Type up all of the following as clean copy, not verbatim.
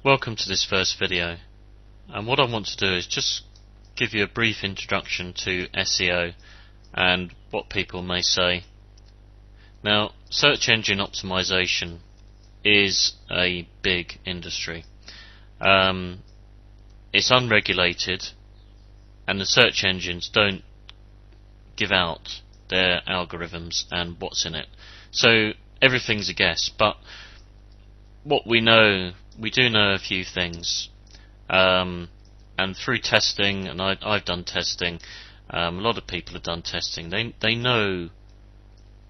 Welcome to this first video, and what I want to do is just give you a brief introduction to SEO and what people may say. Now, search engine optimization is a big industry. It's unregulated, and the search engines don't give out their algorithms and what's in it, so everything's a guess. But what we do know a few things, and through testing, and I've done testing, a lot of people have done testing, they know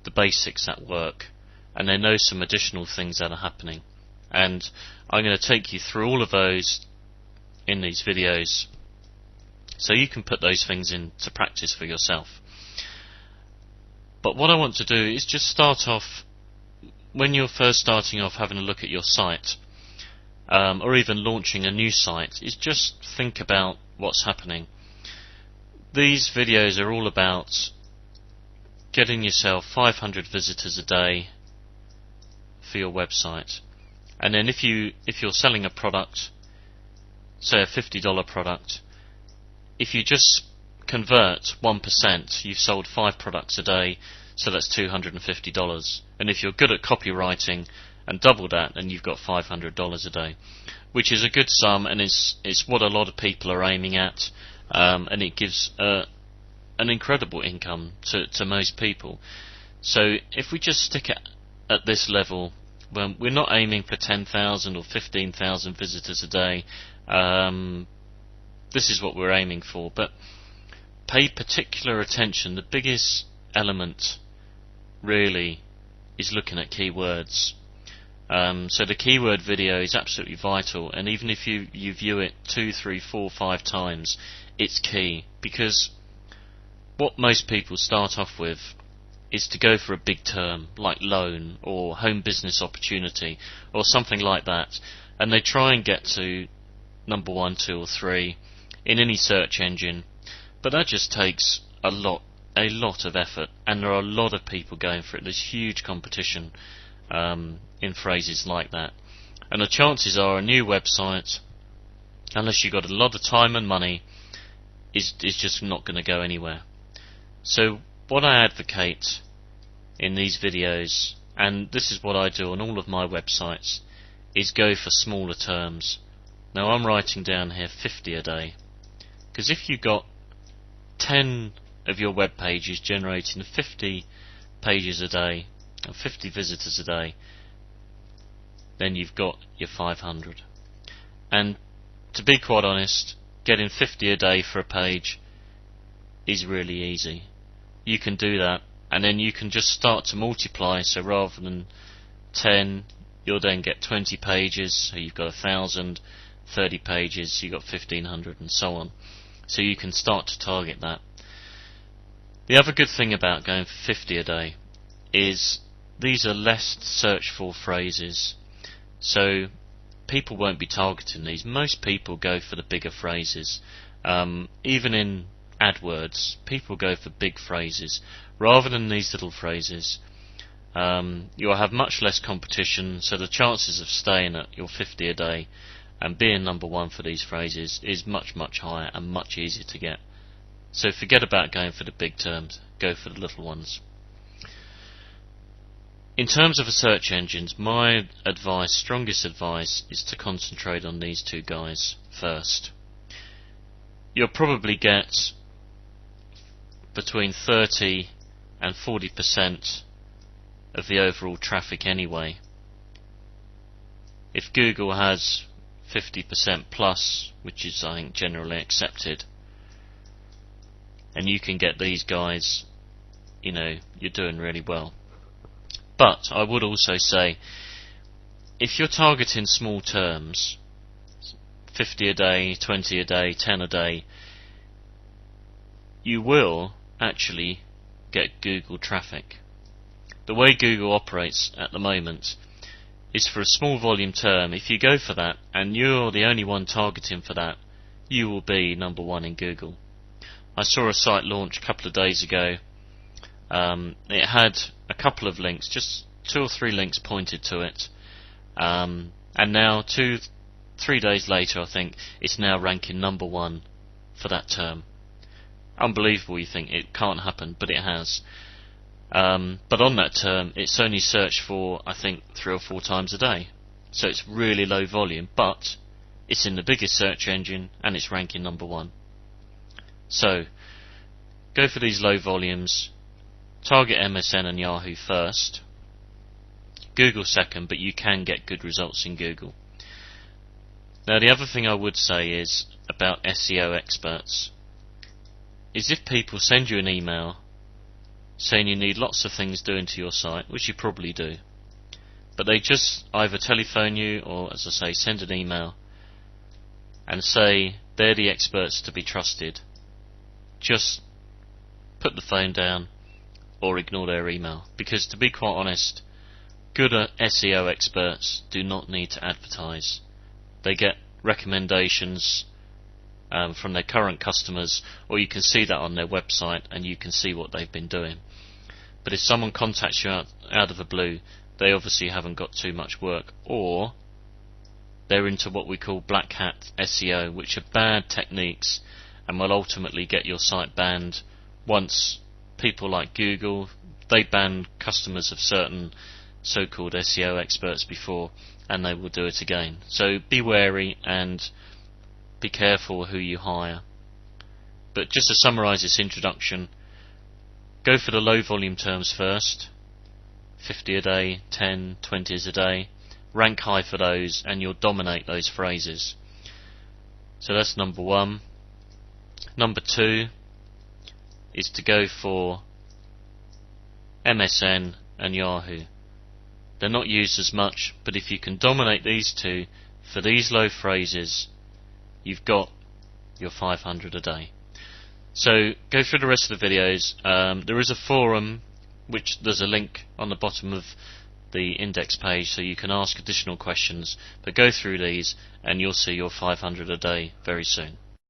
the basics at work, and they know some additional things that are happening, and I'm going to take you through all of those in these videos so you can put those things into practice for yourself. But what I want to do is just start off, when you're first starting off having a look at your site, or even launching a new site, is just think about what's happening. These videos are all about getting yourself 500 visitors a day for your website, and then if you're selling a product, say a $50 product, if you just convert 1%, you've sold 5 products a day, so that's $250. And if you're good at copywriting and double that, then you've got $500 a day, which is a good sum, and it's what a lot of people are aiming at, and it gives an incredible income to most people. So if we just stick it at this level, well, we're not aiming for 10,000 or 15,000 visitors a day. This is what we're aiming for, but pay particular attention. The biggest element really is looking at keywords. So the keyword video is absolutely vital, and even if you view it 2, 3, 4, 5 times, it's key, because what most people start off with is to go for a big term like loan or home business opportunity or something like that, and they try and get to number 1, 2 or 3 in any search engine, but that just takes a lot of effort, and there are a lot of people going for it. There's huge competition in phrases like that, and the chances are a new website, unless you've got a lot of time and money, is just not going to go anywhere. So what I advocate in these videos, and this is what I do on all of my websites, is go for smaller terms. Now I'm writing down here 50 a day, because if you've got 10 of your web pages generating 50 pages a day and 50 visitors a day, then you've got your 500. And to be quite honest, getting 50 a day for a page is really easy. You can do that, and then you can just start to multiply. So rather than 10, you'll then get 20 pages, so you've got 1,000, 30 pages, you've got 1,500, and so on. So you can start to target that. The other good thing about going for 50 a day is these are less searched for phrases, so people won't be targeting these. Most people go for the bigger phrases. Even in AdWords, people go for big phrases rather than these little phrases. You'll have much less competition, so the chances of staying at your 50 a day and being number 1 for these phrases is much higher and much easier to get. So forget about going for the big terms, go for the little ones. In terms of the search engines, my advice, strongest advice, is to concentrate on these 2 guys first. You'll probably get between 30 and 40% of the overall traffic anyway. If Google has 50% plus, which is I think generally accepted, and you can get these guys, you're doing really well. But I would also say, if you're targeting small terms, 50 a day, 20 a day, 10 a day, you will actually get Google traffic. The way Google operates at the moment is for a small volume term. If you go for that and you're the only one targeting for that, you will be number 1 in Google. I saw a site launch a couple of days ago. It had a couple of links, just 2 or 3 links pointed to it, and now 2 3 days later, I think it's now ranking number 1 for that term. Unbelievable, you think it can't happen, but it has. But on that term, it's only searched for, I think, 3 or 4 times a day. So it's really low volume, but it's in the biggest search engine and it's ranking number 1. So go for these low volumes, target MSN and Yahoo first, Google second, but you can get good results in Google. Now the other thing I would say is about SEO experts is if people send you an email saying you need lots of things doing to your site, which you probably do, but they just either telephone you or, as I say, send an email and say they're the experts to be trusted, just put the phone down or ignore their email, because to be quite honest, good SEO experts do not need to advertise. They get recommendations from their current customers, or you can see that on their website and you can see what they've been doing. But if someone contacts you out of the blue, they obviously haven't got too much work, or they're into what we call black hat SEO, which are bad techniques and will ultimately get your site banned. Once people like Google, they ban customers of certain so-called SEO experts before, and they will do it again. So be wary and be careful who you hire. But just to summarise this introduction, go for the low volume terms first, 50 a day, 10, 20s a day, rank high for those and you'll dominate those phrases. So that's number 1. Number 2 is to go for MSN and Yahoo. They're not used as much, but if you can dominate these two for these low phrases, you've got your 500 a day. So go through the rest of the videos. There is a forum, which there's a link on the bottom of the index page, so you can ask additional questions, but go through these and you'll see your 500 a day very soon.